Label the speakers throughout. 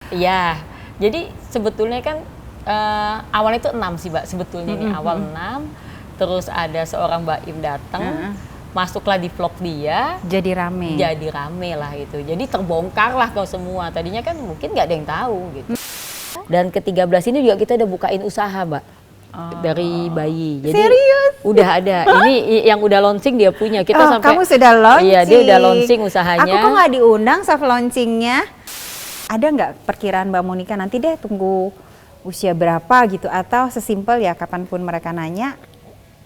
Speaker 1: Iya, jadi sebetulnya kan awalnya itu 6 sih Mbak, sebetulnya nih awal 6, terus ada seorang Mbak Im datang, masuklah di vlog dia,
Speaker 2: Jadi rame
Speaker 1: lah itu, jadi terbongkar lah ke semua, tadinya kan mungkin nggak ada yang tahu gitu. Dan ke-13 ini juga kita udah bukain usaha Mbak, dari bayi. Jadi
Speaker 2: serius?
Speaker 1: udah ada, ini yang udah launching dia punya, kita sampai.
Speaker 2: Kamu sudah launching?
Speaker 1: Iya, dia udah launching usahanya.
Speaker 2: Aku kok nggak diundang soft launchingnya? Ada nggak perkiraan Mbak Monica nanti deh tunggu usia berapa gitu, atau sesimpel ya kapanpun mereka nanya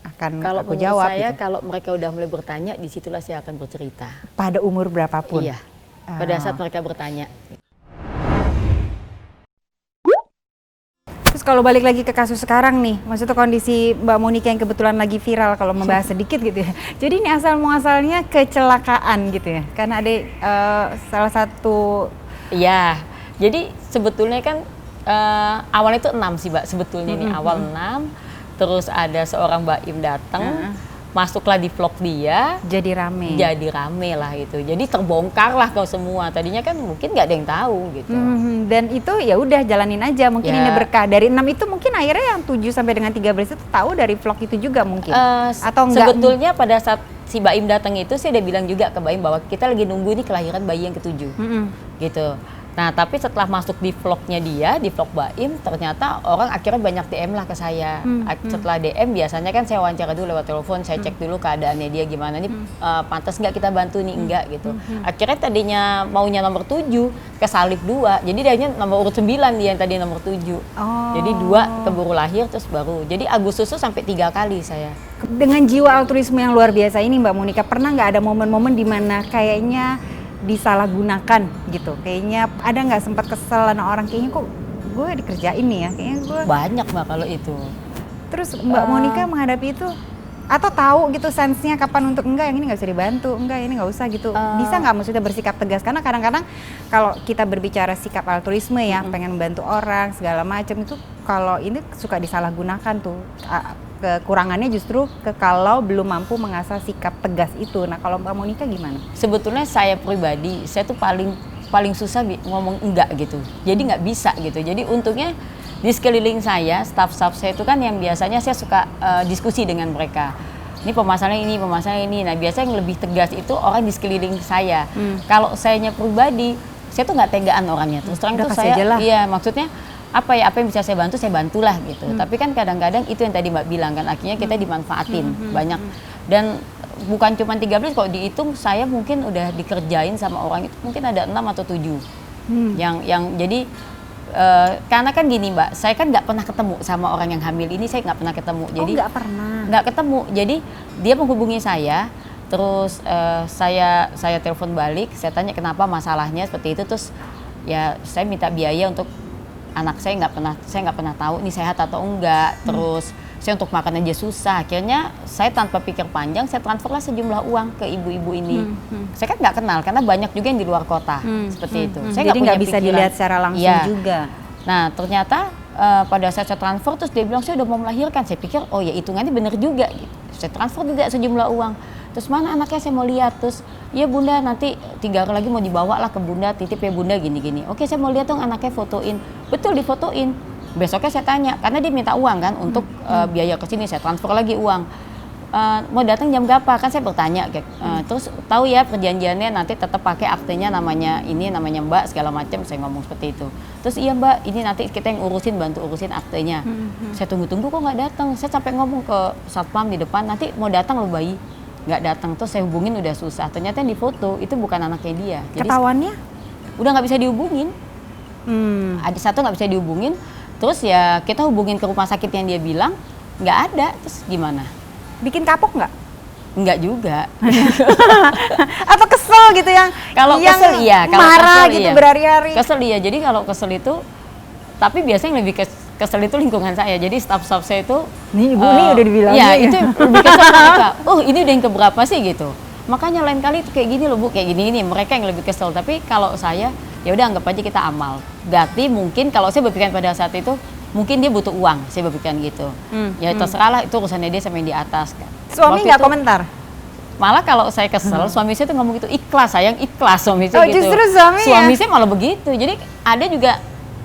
Speaker 2: akan
Speaker 1: Kalau
Speaker 2: aku jawab
Speaker 1: saya,
Speaker 2: gitu?
Speaker 1: kalau mereka udah mulai bertanya, disitulah saya akan bercerita.
Speaker 2: Pada umur berapapun?
Speaker 1: Iya, pada saat mereka bertanya.
Speaker 2: Terus kalau balik lagi ke kasus sekarang nih, maksudnya kondisi Mbak Monica yang kebetulan lagi viral, kalau membahas sedikit gitu ya. Jadi ini asal muasalnya kecelakaan gitu ya, karena ada salah satu.
Speaker 1: Iya, jadi sebetulnya kan awalnya itu 6 sih Mbak, sebetulnya nih awal 6, terus ada seorang Mbak Im datang, masuklah di vlog dia,
Speaker 2: Jadi rame
Speaker 1: lah itu, jadi terbongkar lah ke semua, tadinya kan mungkin nggak ada yang tahu gitu.
Speaker 2: Dan itu ya udah jalanin aja, mungkin ini berkah. Dari 6 itu mungkin akhirnya yang 7 sampai dengan 13 itu tahu dari vlog itu juga mungkin? Atau enggak?
Speaker 1: Sebetulnya pada saat si Mbak Im datang itu, saya udah bilang juga ke Mbak Im bahwa kita lagi nunggu ini kelahiran bayi yang ke-7 gitu. Nah tapi setelah masuk di vlognya dia, di vlog Mbak Im, ternyata orang akhirnya banyak DM lah ke saya. Setelah DM biasanya kan saya wawancara dulu lewat telepon, saya cek dulu keadaannya dia gimana nih, pantas nggak kita bantu nih, enggak gitu. Akhirnya tadinya maunya nomor 7, kesalip 2, jadi dia nomor urut 9 dia yang tadi nomor 7. Jadi 2 keburu lahir terus baru. Jadi Agustus itu sampai 3 kali saya.
Speaker 2: Dengan jiwa altruisme yang luar biasa ini Mbak Monica, pernah nggak ada momen-momen di mana kayaknya disalahgunakan gitu? Kayaknya ada nggak sempat kesel sama orang, kayaknya kok gue dikerjain nih ya, kayaknya gue.
Speaker 1: Banyak Mbak kalau itu.
Speaker 2: Terus Mbak Monica menghadapi itu, atau tahu gitu sense-nya kapan untuk enggak, yang ini nggak bisa dibantu, enggak ini nggak usah gitu, bisa nggak maksudnya bersikap tegas? Karena kadang-kadang kalau kita berbicara sikap altruisme ya, pengen membantu orang segala macam itu, kalau ini suka disalahgunakan tuh. Kekurangannya justru kalau belum mampu mengasah sikap tegas itu. Nah kalau Mbak Monica gimana?
Speaker 1: Sebetulnya saya pribadi, saya tuh paling susah ngomong enggak gitu. Jadi nggak bisa gitu. Jadi untungnya di sekeliling saya, staff-staff saya itu kan yang biasanya saya suka diskusi dengan mereka. Ini permasalahan ini. Nah biasanya yang lebih tegas itu orang di sekeliling saya. Kalau sayanya pribadi, saya tuh nggak tegaan orangnya. Terus terang tuh saya, iya maksudnya apa yang bisa saya bantulah gitu. Tapi kan kadang-kadang itu yang tadi Mbak bilang kan, akhirnya kita dimanfaatin banyak. Dan bukan cuma 13, kalau dihitung saya mungkin udah dikerjain sama orang itu mungkin ada 6 atau 7. Yang jadi karena kan gini Mbak, saya kan nggak pernah ketemu sama orang yang hamil ini, saya nggak pernah ketemu. Jadi nggak ketemu. Jadi dia menghubungi saya, terus saya telepon balik, saya tanya kenapa masalahnya seperti itu, terus ya saya minta biaya untuk anak saya nggak pernah tahu ini sehat atau enggak. Terus saya untuk makan aja susah. Akhirnya saya tanpa pikir panjang, saya transferlah sejumlah uang ke ibu-ibu ini. Saya kan nggak kenal karena banyak juga yang di luar kota seperti itu. Saya
Speaker 2: jadi nggak bisa dilihat secara langsung juga.
Speaker 1: Nah ternyata pada saat saya transfer, terus dia bilang saya udah mau melahirkan. Saya pikir oh ya hitungannya bener juga gitu. Saya transfer juga sejumlah uang. Terus mana anaknya, saya mau lihat. Terus iya bunda, nanti 3 hari lagi mau dibawa lah ke bunda, titip ya bunda gini-gini. Oke saya mau lihat dong anaknya, fotoin. Betul difotoin. Besoknya saya tanya, karena dia minta uang kan untuk biaya ke sini, saya transfer lagi uang. Mau datang jam berapa? Kan saya bertanya. Terus tahu ya perjanjiannya nanti tetap pakai aktenya namanya Mbak segala macam, saya ngomong seperti itu. Terus iya Mbak, ini nanti kita yang bantu urusin aktenya. Saya tunggu kok nggak datang. Saya sampai ngomong ke satpam di depan, nanti mau datang loh bayi. Nggak datang, terus saya hubungin udah susah. Ternyata yang di foto itu bukan anaknya dia. Jadi
Speaker 2: ketahuannya?
Speaker 1: Udah nggak bisa dihubungin. Ada satu nggak bisa dihubungin. Terus ya kita hubungin ke rumah sakit yang dia bilang nggak ada. Terus gimana?
Speaker 2: Bikin kapok nggak?
Speaker 1: Nggak juga.
Speaker 2: Atau kesel gitu yang?
Speaker 1: Kalau kesel iya. Kalau
Speaker 2: marah
Speaker 1: kesel,
Speaker 2: gitu
Speaker 1: iya.
Speaker 2: berhari-hari.
Speaker 1: Kesel iya. Jadi kalau kesel itu, tapi biasanya yang lebih kesel itu lingkungan saya. Jadi staff-staff saya itu
Speaker 2: nih ibu nih udah dibilang.
Speaker 1: Iya itu lebih kesel mereka. Ini udah yang keberapa sih gitu. Makanya lain kali itu kayak gini loh bu, kayak gini. Mereka yang lebih kesel. Tapi kalau saya ya udah anggap aja kita amal. Berarti mungkin kalau saya berpikiran pada saat itu, mungkin dia butuh uang, saya berpikiran gitu. Ya terserah lah, itu urusannya dia sama yang di atas kan.
Speaker 2: Suami nggak komentar?
Speaker 1: Malah kalau saya kesel, suami saya tuh ngomong gitu, ikhlas sayang, ikhlas suami
Speaker 2: Oh
Speaker 1: saya gitu.
Speaker 2: justru suami ya?
Speaker 1: Suami saya malah begitu. Jadi ada juga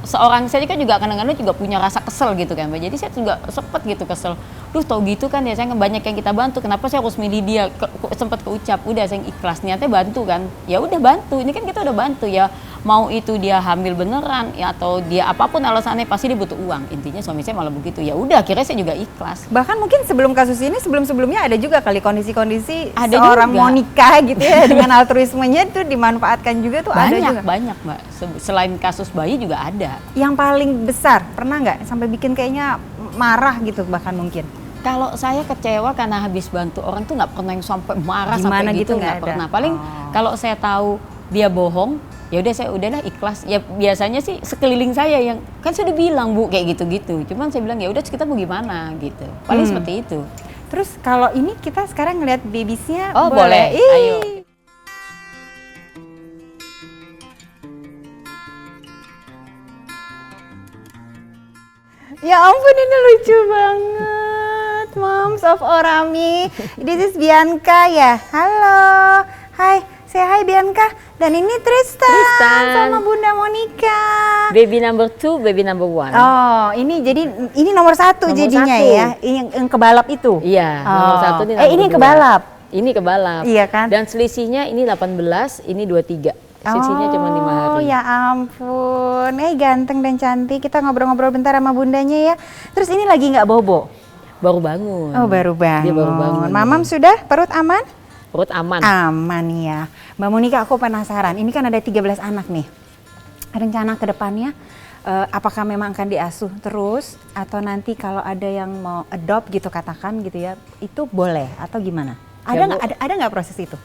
Speaker 1: seorang saya kan juga kadang-kadang juga punya rasa kesel gitu kan Mbak. Jadi saya juga sempet gitu kesel. Duh tau gitu kan ya saya banyak yang kita bantu, kenapa saya harus milih dia? Sempet keucap, udah saya ikhlas niatnya bantu kan. Ya udah bantu, ini kan kita udah bantu ya. Mau itu dia hamil beneran ya atau dia apapun alasannya pasti dia butuh uang. Intinya suami saya malah begitu. Ya udah akhirnya saya juga ikhlas.
Speaker 2: Bahkan mungkin sebelum kasus ini sebelum-sebelumnya ada juga kali kondisi-kondisi
Speaker 1: Ada
Speaker 2: seorang
Speaker 1: juga.
Speaker 2: Monica gitu ya dengan altruismenya itu dimanfaatkan juga tuh ada juga.
Speaker 1: Banyak Mbak. Selain kasus bayi juga ada.
Speaker 2: Yang paling besar pernah nggak sampai bikin kayaknya marah gitu bahkan mungkin?
Speaker 1: Kalau saya kecewa karena habis bantu orang tuh nggak pernah yang sampai marah
Speaker 2: Gimana
Speaker 1: sampai
Speaker 2: gitu,
Speaker 1: gitu
Speaker 2: nggak
Speaker 1: nggak
Speaker 2: ada?
Speaker 1: pernah. Paling kalau saya tahu dia bohong, ya udah saya udahlah ikhlas. Ya biasanya sih sekeliling saya yang kan sudah bilang Bu kayak gitu-gitu. Cuman saya bilang ya udah kita mau gimana gitu. Paling seperti itu.
Speaker 2: Terus kalau ini kita sekarang ngeliat babiesnya
Speaker 1: Oh boleh.
Speaker 2: Ih.
Speaker 1: Ayo.
Speaker 2: Ya ampun ini lucu banget, Moms of Orami. This is Bianca ya. Halo, hai, say hi Bianca. Dan ini Tristan sama Bunda Monica.
Speaker 1: Baby number 2, baby number 1.
Speaker 2: Oh, ini jadi ini nomor 1
Speaker 1: Nomor
Speaker 2: jadinya
Speaker 1: 1.
Speaker 2: ya, yang kebalap itu.
Speaker 1: Iya, nomor 1 ini.
Speaker 2: Ini
Speaker 1: nomor 2.
Speaker 2: kebalap.
Speaker 1: Ini kebalap.
Speaker 2: Iya kan?
Speaker 1: Dan selisihnya ini 18, ini 23. Selisihnya cuma 5 hari.
Speaker 2: Oh ya ampun, ganteng dan cantik. Kita ngobrol-ngobrol bentar sama bundanya ya. Terus ini lagi nggak bobo?
Speaker 1: Baru bangun.
Speaker 2: Oh baru bangun.
Speaker 1: Dia baru bangun.
Speaker 2: Mamam sudah? Perut aman?
Speaker 1: Perut aman.
Speaker 2: Aman ya. Mbak Monica aku penasaran, ini kan ada 13 anak nih. Rencana ke depannya apakah memang akan diasuh terus atau nanti kalau ada yang mau adopt gitu katakan gitu ya, itu boleh atau gimana?
Speaker 1: Ya,
Speaker 2: Ada nggak proses itu?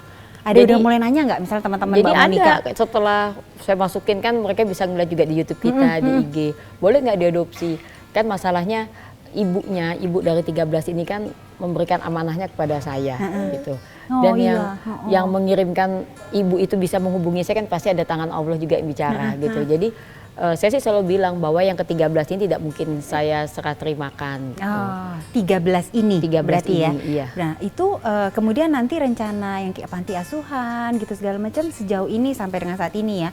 Speaker 2: Ada
Speaker 1: Jadi-
Speaker 2: udah mulai nanya nggak misalnya teman-teman
Speaker 1: Jadi
Speaker 2: Mbak Monica?
Speaker 1: ada, setelah saya masukin kan mereka bisa ngeliat juga di YouTube kita, di IG. Boleh nggak diadopsi? Kan masalahnya ibunya, ibu dari 13 ini kan memberikan amanahnya kepada saya gitu.
Speaker 2: Oh,
Speaker 1: Dan
Speaker 2: iya.
Speaker 1: yang mengirimkan ibu itu bisa menghubungi saya kan pasti ada tangan Allah juga yang bicara gitu. Jadi saya sih selalu bilang bahwa yang ke-13 ini tidak mungkin saya serah terimakan. Gitu.
Speaker 2: Oh, 13 ini
Speaker 1: 13
Speaker 2: berarti ya.
Speaker 1: ini, iya.
Speaker 2: Nah, itu kemudian nanti rencana yang kayak panti asuhan gitu segala macam sejauh ini sampai dengan saat ini ya.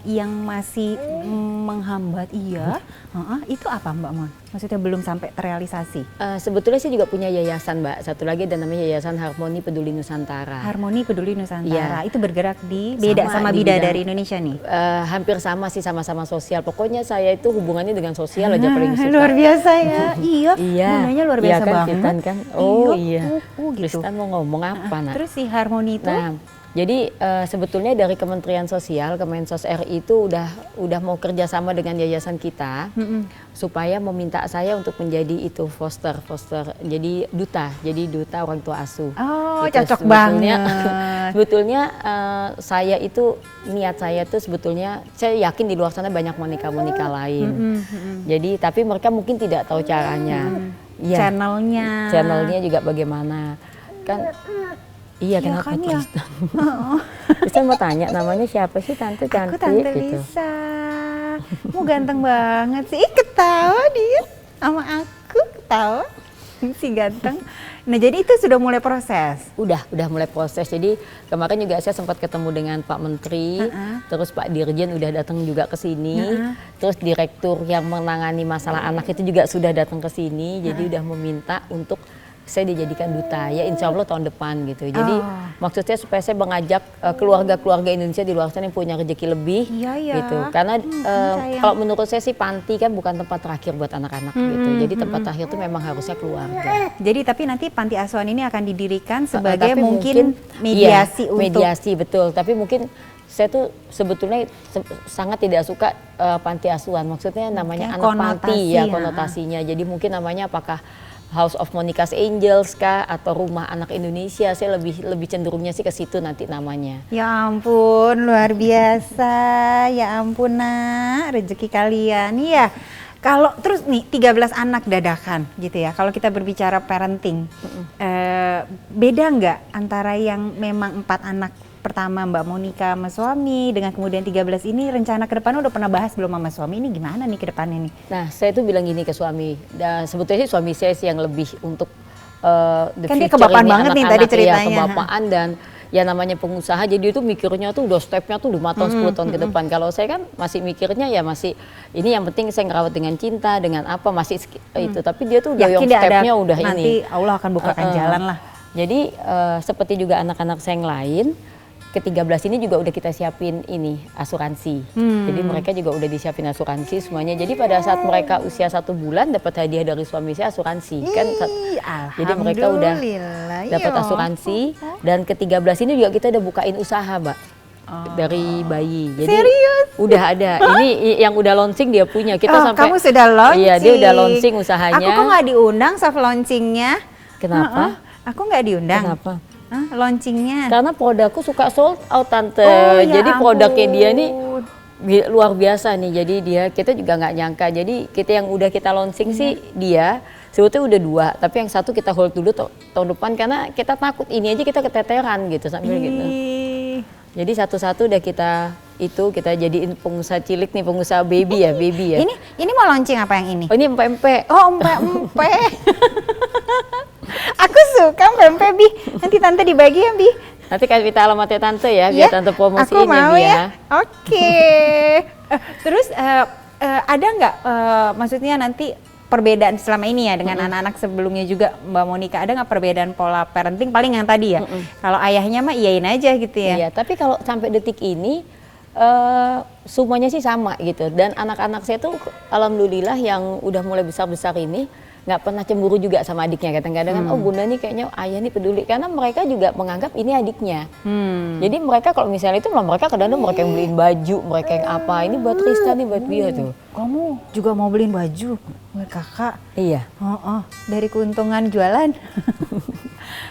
Speaker 2: Yang masih menghambat itu apa Mbak Mon? Maksudnya belum sampai terrealisasi.
Speaker 1: Sebetulnya saya juga punya yayasan Mbak, satu lagi ada namanya Yayasan Harmoni Peduli Nusantara.
Speaker 2: Harmoni Peduli Nusantara
Speaker 1: Iya.
Speaker 2: itu bergerak di beda sama
Speaker 1: di
Speaker 2: Bidadari
Speaker 1: bidang-
Speaker 2: Indonesia nih.
Speaker 1: Hampir sama sih, sama-sama sosial. Pokoknya saya itu hubungannya dengan sosial aja paling suka.
Speaker 2: Luar biasa ya. Iya,
Speaker 1: Iya.
Speaker 2: bundanya luar
Speaker 1: Iya
Speaker 2: biasa
Speaker 1: kan,
Speaker 2: banget.
Speaker 1: Tristan kan? Oh iya.
Speaker 2: Gitu.
Speaker 1: Tristan mau ngomong apa nak?
Speaker 2: Terus si Harmoni itu
Speaker 1: Nah, jadi sebetulnya dari Kementerian Sosial, Kemensos RI itu udah mau kerjasama dengan yayasan kita supaya meminta saya untuk menjadi itu foster, jadi duta orang tua asuh.
Speaker 2: Oh,
Speaker 1: Gitu.
Speaker 2: cocok banget.
Speaker 1: Sebetulnya saya itu niat saya tuh sebetulnya saya yakin di luar sana banyak Monica lain. Jadi tapi mereka mungkin tidak tahu caranya. Iya. Channelnya juga bagaimana kan. Iya, kenapa
Speaker 2: kan ya?
Speaker 1: Tristan? Tristan mau tanya namanya siapa sih Tante cantik
Speaker 2: Aku Tante
Speaker 1: gitu.
Speaker 2: Lisa. Kamu ganteng banget sih. Ih, ketawa dia sama aku, ketawa. Si ganteng. Nah, jadi itu sudah mulai proses.
Speaker 1: Udah mulai proses. Jadi kemarin juga saya sempat ketemu dengan Pak Menteri, terus Pak Dirjen udah datang juga ke sini, terus direktur yang menangani masalah anak itu juga sudah datang ke sini. Jadi udah meminta untuk saya dijadikan duta ya insya Allah tahun depan gitu. Jadi maksudnya supaya saya mengajak keluarga-keluarga Indonesia di luar sana yang punya rezeki lebih gitu. Karena kalau menurut saya sih panti kan bukan tempat terakhir buat anak-anak gitu. Jadi tempat terakhir itu memang harusnya keluarga.
Speaker 2: Jadi tapi nanti panti asuhan ini akan didirikan sebagai
Speaker 1: Tapi
Speaker 2: mungkin mediasi
Speaker 1: iya,
Speaker 2: untuk
Speaker 1: mediasi betul. Tapi mungkin saya tuh sebetulnya sangat tidak suka panti asuhan. Maksudnya namanya
Speaker 2: Kayak
Speaker 1: anak
Speaker 2: konotasi,
Speaker 1: panti ya
Speaker 2: ya.
Speaker 1: konotasinya. Jadi mungkin namanya apakah House of Monica's Angels kah atau Rumah Anak Indonesia, saya lebih cenderungnya sih ke situ nanti namanya.
Speaker 2: Ya ampun, luar biasa. Ya ampun nak, rezeki kalian. Iya. Kalau terus nih 13 anak dadakan gitu ya. Kalau kita berbicara parenting, beda nggak antara yang memang 4 anak pertama Mbak Monica sama suami dengan kemudian 13 ini rencana ke depan udah pernah bahas belum sama suami ini gimana nih ke depannya nih?
Speaker 1: Nah, saya tuh bilang gini ke suami. Sebetulnya sih suami saya sih yang lebih untuk the
Speaker 2: Kan dia
Speaker 1: future
Speaker 2: kebapaan
Speaker 1: ini,
Speaker 2: banget nih
Speaker 1: anak-anak,
Speaker 2: tadi ceritanya.
Speaker 1: Ya, kebapaan dan ya namanya pengusaha, jadi itu mikirnya tuh udah stepnya tuh 5 tahun 10 tahun ke depan. Kalau saya kan masih mikirnya ya masih ini yang penting saya ngerawat dengan cinta, dengan apa masih itu. Tapi dia tuh udah yang stepnya udah
Speaker 2: nanti
Speaker 1: ini.
Speaker 2: Nanti Allah akan bukakan jalan lah.
Speaker 1: Jadi seperti juga anak-anak saya yang lain, ke-13 ini juga udah kita siapin ini asuransi. Jadi mereka juga udah disiapin asuransi semuanya. Jadi pada saat mereka usia 1 bulan dapat hadiah dari suami saya asuransi kan. Jadi mereka udah dapat asuransi dan ke-13 ini juga kita udah bukain usaha, Mbak. Dari bayi. Jadi
Speaker 2: serius?
Speaker 1: Udah ada. Ini yang udah launching dia punya. Kita sampai
Speaker 2: kamu sudah launching.
Speaker 1: Iya, dia udah launching usahanya.
Speaker 2: Aku kok nggak diundang soft launchingnya?
Speaker 1: Kenapa?
Speaker 2: Aku nggak diundang.
Speaker 1: Kenapa?
Speaker 2: Launchingnya.
Speaker 1: Karena produkku suka sold out Tante.
Speaker 2: Oh, ya
Speaker 1: jadi produknya dia nih
Speaker 2: ampun.
Speaker 1: luar biasa nih. Jadi kita juga nggak nyangka. Jadi kita yang udah kita launching sih dia sebetulnya udah 2, tapi yang satu kita hold dulu tahun depan karena kita takut ini aja kita keteteran gitu sambil gitu. Jadi satu-satu udah kita jadiin pengusaha cilik nih, pengusaha baby ya.
Speaker 2: Ini mau launching apa yang ini?
Speaker 1: Oh, ini empek-empek.
Speaker 2: Oh, empek-empek. Aku suka empek-empek, Bi. Nanti Tante dibagi ya, Bi.
Speaker 1: Nanti kasih kita alamatnya Tante ya, biar Tante promosiin
Speaker 2: aku mau
Speaker 1: ya.
Speaker 2: Oke. Terus ada nggak maksudnya nanti perbedaan selama ini ya dengan anak-anak sebelumnya juga Mbak Monica, ada nggak perbedaan pola parenting paling yang tadi ya? Kalau ayahnya mah iyain aja gitu ya.
Speaker 1: Iya, tapi kalau sampai detik ini semuanya sih sama gitu. Dan anak-anak saya tuh alhamdulillah yang udah mulai besar-besar ini nggak pernah cemburu juga sama adiknya. Kadang-kadang kan, oh bunda nih kayaknya ayah nih peduli. Karena mereka juga menganggap ini adiknya. Jadi mereka kalau misalnya itu mereka kadang-kadang mereka yang beliin baju, mereka yang apa. Ini buat Tristan, nih buat dia tuh.
Speaker 2: Kamu juga mau beliin baju buat kakak?
Speaker 1: Iya.
Speaker 2: Dari keuntungan jualan.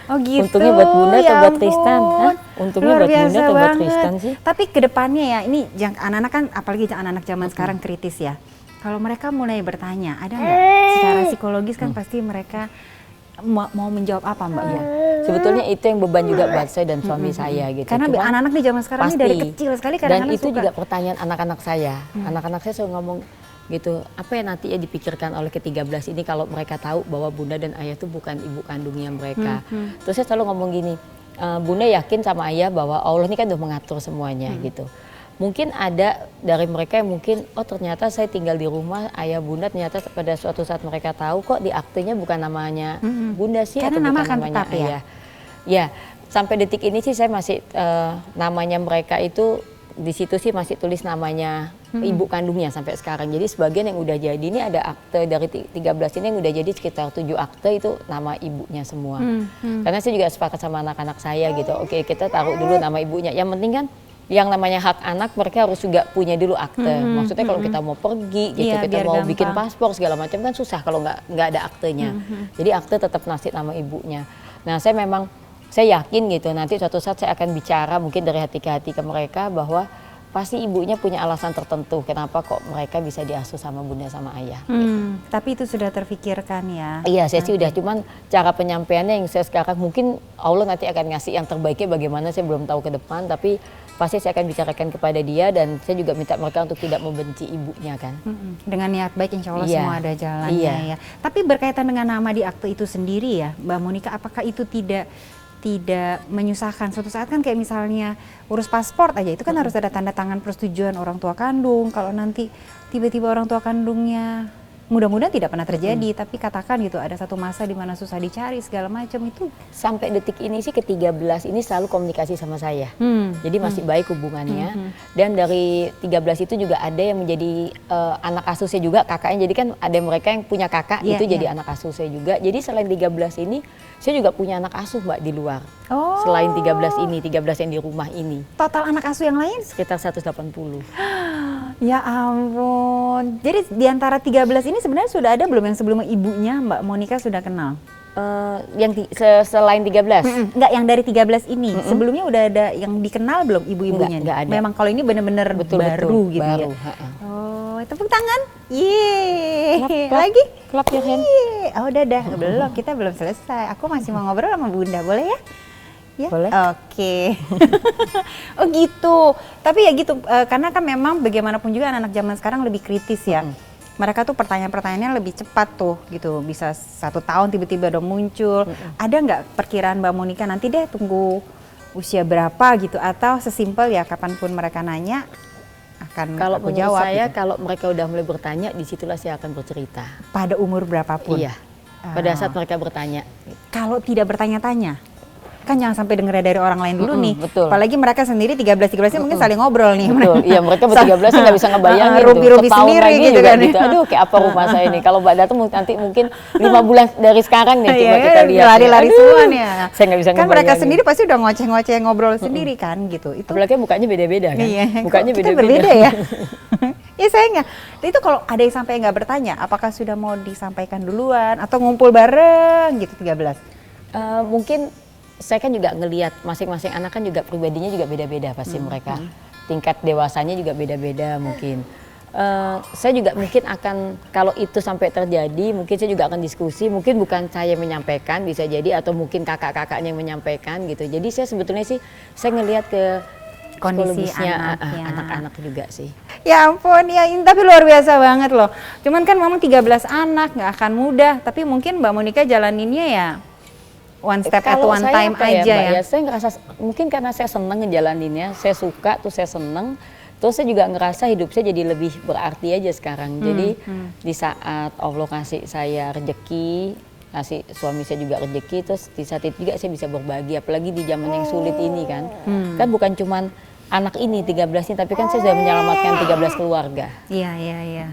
Speaker 2: Oh gitu.
Speaker 1: Untungnya buat bunda atau buat Tristan? Untungnya
Speaker 2: luar
Speaker 1: buat bunda atau buat
Speaker 2: banget.
Speaker 1: Tristan sih?
Speaker 2: Tapi kedepannya ya, ini anak-anak kan, apalagi anak-anak zaman sekarang kritis ya. Kalau mereka mulai bertanya, ada nggak secara psikologis kan pasti mereka mau menjawab apa Mbak?
Speaker 1: Iya. Sebetulnya itu yang beban juga buat saya dan suami saya gitu.
Speaker 2: Karena anak-anak di zaman sekarang ini dari kecil sekali kadang-kadang
Speaker 1: dan itu
Speaker 2: suka.
Speaker 1: juga pertanyaan anak-anak saya. Anak-anak saya selalu ngomong gitu, apa yang nanti ya dipikirkan oleh ke-13 ini kalau mereka tahu bahwa bunda dan ayah itu bukan ibu kandungnya mereka. Terus saya selalu ngomong gini, bunda yakin sama ayah bahwa Allah ini kan udah mengatur semuanya gitu. Mungkin ada dari mereka yang mungkin, oh ternyata saya tinggal di rumah ayah bunda, ternyata pada suatu saat mereka tahu kok di aktenya bukan namanya bunda sih.
Speaker 2: Karena
Speaker 1: atau
Speaker 2: nama
Speaker 1: bukan
Speaker 2: kan
Speaker 1: namanya
Speaker 2: tetap
Speaker 1: ayah. Ya, sampai detik ini sih saya masih namanya mereka itu di situ sih masih tulis namanya ibu kandungnya sampai sekarang. Jadi sebagian yang udah jadi ini ada akte dari 13 ini yang udah jadi sekitar 7 akte itu nama ibunya semua. Karena saya juga sepakat sama anak-anak saya gitu. Oke, kita taruh dulu nama ibunya. Yang penting kan yang namanya hak anak mereka harus juga punya dulu akte. Maksudnya kalau kita mau pergi gitu, kita mau bikin paspor segala macam kan susah kalau nggak ada aktenya. Jadi akte tetap nasib nama ibunya. Nah, saya yakin gitu nanti suatu saat saya akan bicara mungkin dari hati ke hati ke mereka bahwa pasti ibunya punya alasan tertentu kenapa kok mereka bisa diasuh sama bunda sama ayah. Gitu.
Speaker 2: Tapi itu sudah terfikirkan ya?
Speaker 1: Iya, saya sih udah, cuman cara penyampaiannya yang saya sekarang mungkin Allah nanti akan ngasih yang terbaiknya bagaimana saya belum tahu ke depan, tapi pasti saya akan bicarakan kepada dia dan saya juga minta mereka untuk tidak membenci ibunya kan.
Speaker 2: Dengan niat baik insya Allah semua ada jalannya ya. Tapi berkaitan dengan nama di akte itu sendiri ya Mbak Monica, apakah itu tidak menyusahkan? Suatu saat kan kayak misalnya urus paspor aja itu kan harus ada tanda tangan persetujuan orang tua kandung. Kalau nanti tiba-tiba orang tua kandungnya, mudah-mudahan tidak pernah terjadi, tapi katakan gitu ada satu masa di mana susah dicari segala macam itu.
Speaker 1: Sampai detik ini sih ke-13 ini selalu komunikasi sama saya. Jadi masih baik hubungannya. Dan dari 13 itu juga ada yang menjadi anak asuh saya juga, kakaknya. Jadi kan ada mereka yang punya kakak itu jadi anak asuh saya juga. Jadi selain 13 ini saya juga punya anak asuh Mbak di luar. Selain 13 ini, 13 yang di rumah ini.
Speaker 2: Total anak asuh yang lain?
Speaker 1: Sekitar 180.
Speaker 2: Ya ampun. Jadi di antara 13 ini sebenarnya sudah ada belum yang sebelum ibunya Mbak Monica sudah kenal?
Speaker 1: Selain 13?
Speaker 2: Enggak, yang dari 13 ini. Sebelumnya udah ada yang dikenal belum ibu-ibunya?
Speaker 1: Enggak ada.
Speaker 2: Memang kalau ini benar-benar baru gitu
Speaker 1: baru,
Speaker 2: ya? Oh, tepuk tangan. Yeay.
Speaker 1: Klap,
Speaker 2: Lagi?
Speaker 1: Klap your hand.
Speaker 2: Oh udah, belum. Kita belum selesai. Aku masih mau ngobrol sama Bunda, boleh ya? Ya?
Speaker 1: Boleh.
Speaker 2: Oke. Oh gitu. Tapi ya gitu, karena kan memang bagaimanapun juga anak-anak zaman sekarang lebih kritis ya. Mereka tuh pertanyaan-pertanyaannya lebih cepat tuh gitu. Bisa 1 tahun tiba-tiba udah muncul. Ada nggak perkiraan Mbak Monica nanti deh tunggu usia berapa gitu, atau sesimpel ya kapanpun mereka nanya akan
Speaker 1: Kalau
Speaker 2: aku
Speaker 1: menurut
Speaker 2: jawab
Speaker 1: saya,
Speaker 2: gitu.
Speaker 1: kalau mereka udah mulai bertanya, disitulah saya akan bercerita.
Speaker 2: Pada umur berapapun.
Speaker 1: Iya. Pada saat mereka bertanya.
Speaker 2: Kalau tidak bertanya-tanya, kan jangan sampai dengar dari orang lain dulu nih.
Speaker 1: Betul.
Speaker 2: Apalagi mereka sendiri 13-13 mungkin saling ngobrol nih.
Speaker 1: Betul. Iya, mereka ber-13 nggak bisa ngebayangin
Speaker 2: Rubi-rubi
Speaker 1: setahun
Speaker 2: sendiri
Speaker 1: lagi
Speaker 2: gitu
Speaker 1: juga
Speaker 2: kan.
Speaker 1: gitu. Aduh, kayak apa rumah saya ini. Kalau Mbak datang nanti mungkin 5 bulan dari sekarang nih coba kita lihat.
Speaker 2: Lari-lari semua nih ya.
Speaker 1: Saya nggak bisa
Speaker 2: Kan mereka
Speaker 1: ngebayangin.
Speaker 2: sendiri pasti udah ngoceh-ngoceh ngobrol sendiri kan gitu. Itu
Speaker 1: Apalagi mukanya beda-beda kan.
Speaker 2: iya,
Speaker 1: Mukanya
Speaker 2: kita
Speaker 1: beda-beda.
Speaker 2: berbeda ya. Ya sayangnya. Itu kalau ada yang sampai nggak bertanya, apakah sudah mau disampaikan duluan atau ngumpul bareng gitu 13?
Speaker 1: Mungkin saya kan juga ngelihat masing-masing anak kan juga pribadinya juga beda-beda pasti mereka. Tingkat dewasanya juga beda-beda mungkin. Saya juga mungkin akan, kalau itu sampai terjadi, mungkin saya juga akan diskusi. Mungkin bukan saya menyampaikan, bisa jadi, atau mungkin kakak-kakaknya yang menyampaikan gitu. Jadi saya sebetulnya sih, saya ngelihat ke
Speaker 2: Kondisi
Speaker 1: psikologisnya
Speaker 2: anaknya.
Speaker 1: anak-anak juga sih.
Speaker 2: Ya ampun, ya tapi luar biasa banget loh. Cuman kan memang 13 anak nggak akan mudah, tapi mungkin Mbak Monica jalaninnya ya one step at
Speaker 1: Kalau
Speaker 2: one
Speaker 1: saya
Speaker 2: time
Speaker 1: apa
Speaker 2: aja
Speaker 1: Mbak,
Speaker 2: ya.
Speaker 1: Saya ngerasa mungkin karena saya seneng ngejalaninnya, saya suka tuh, saya seneng. Terus saya juga ngerasa hidup saya jadi lebih berarti aja sekarang. Jadi di saat Allah kasih saya rezeki, kasih suami saya juga rezeki, terus di saat itu juga saya bisa berbagi. Apalagi di zaman yang sulit ini kan. Kan bukan cuman anak ini 13 ini, tapi kan saya sudah menyelamatkan 13 keluarga.
Speaker 2: Iya, iya, iya.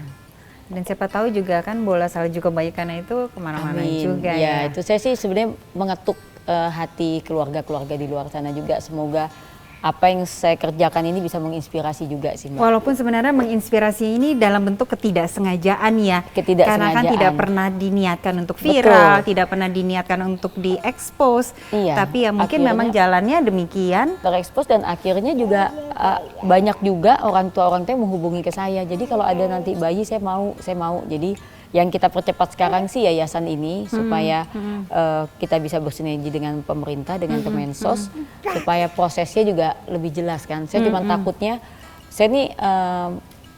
Speaker 2: Dan siapa tahu juga kan bola salju kebaikan itu kemana-mana juga ya.
Speaker 1: Itu saya sih sebenarnya mengetuk hati keluarga-keluarga di luar sana juga. Semoga apa yang saya kerjakan ini bisa menginspirasi juga sih Mbak.
Speaker 2: Walaupun sebenarnya menginspirasi ini dalam bentuk ketidaksengajaan ya. Karena kan tidak pernah diniatkan untuk viral, tidak pernah diniatkan untuk diekspos.
Speaker 1: Iya,
Speaker 2: tapi ya mungkin
Speaker 1: akhirnya
Speaker 2: memang jalannya demikian.
Speaker 1: Terekspos dan akhirnya juga banyak juga orang tua yang menghubungi ke saya. Jadi kalau ada nanti bayi saya mau. Jadi yang kita percepat sekarang sih yayasan ini supaya kita bisa bersinergi dengan pemerintah, dengan Kemensos, supaya prosesnya juga lebih jelas kan. Saya cuma takutnya, saya nih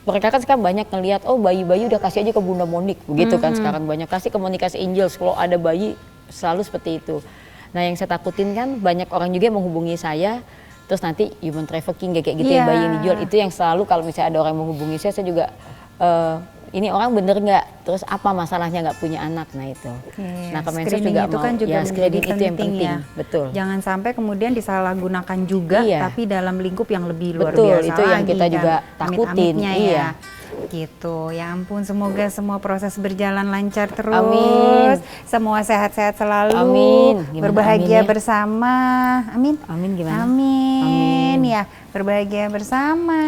Speaker 1: mereka kan sekarang banyak ngelihat, oh bayi-bayi udah kasih aja ke Bunda Monik, begitu kan sekarang banyak kasih komunikasi Angels, kalau ada bayi selalu seperti itu. Nah yang saya takutin kan banyak orang juga yang menghubungi saya, terus nanti human trafficking kayak gitu, yang bayi yang dijual, itu yang selalu kalau misalnya ada orang yang menghubungi saya juga ini orang bener nggak, terus apa masalahnya nggak punya anak, nah itu. Nah Kemensos juga
Speaker 2: itu
Speaker 1: mau,
Speaker 2: kan juga
Speaker 1: screening itu yang penting,
Speaker 2: ya.
Speaker 1: betul.
Speaker 2: Jangan sampai kemudian disalahgunakan juga, tapi dalam lingkup yang lebih luar
Speaker 1: Betul,
Speaker 2: biasa
Speaker 1: itu yang
Speaker 2: lagi
Speaker 1: kita
Speaker 2: kan.
Speaker 1: juga takutin,
Speaker 2: ya. Gitu, ya ampun, semoga semua proses berjalan lancar terus.
Speaker 1: Amin.
Speaker 2: Semua sehat-sehat selalu.
Speaker 1: Amin. Gimana
Speaker 2: Berbahagia
Speaker 1: amin ya?
Speaker 2: bersama. Amin.
Speaker 1: Amin gimana?
Speaker 2: Amin. Ya, berbahagia bersama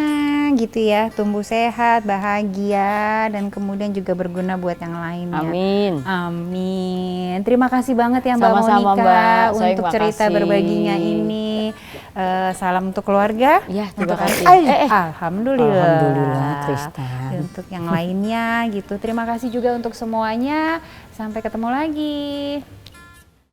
Speaker 2: gitu ya. Tumbuh sehat, bahagia, dan kemudian juga berguna buat yang lainnya.
Speaker 1: Amin.
Speaker 2: Amin. Terima kasih banget ya Mbak
Speaker 1: Sama-sama,
Speaker 2: Monica
Speaker 1: Mbak. Saya
Speaker 2: untuk
Speaker 1: terima
Speaker 2: cerita
Speaker 1: kasih.
Speaker 2: berbaginya ini. Salam untuk keluarga.
Speaker 1: Ya, terima
Speaker 2: Untuk
Speaker 1: kasih.
Speaker 2: Alhamdulillah.
Speaker 1: Alhamdulillah, Tristan.
Speaker 2: Untuk yang lainnya gitu. Terima kasih juga untuk semuanya. Sampai ketemu lagi.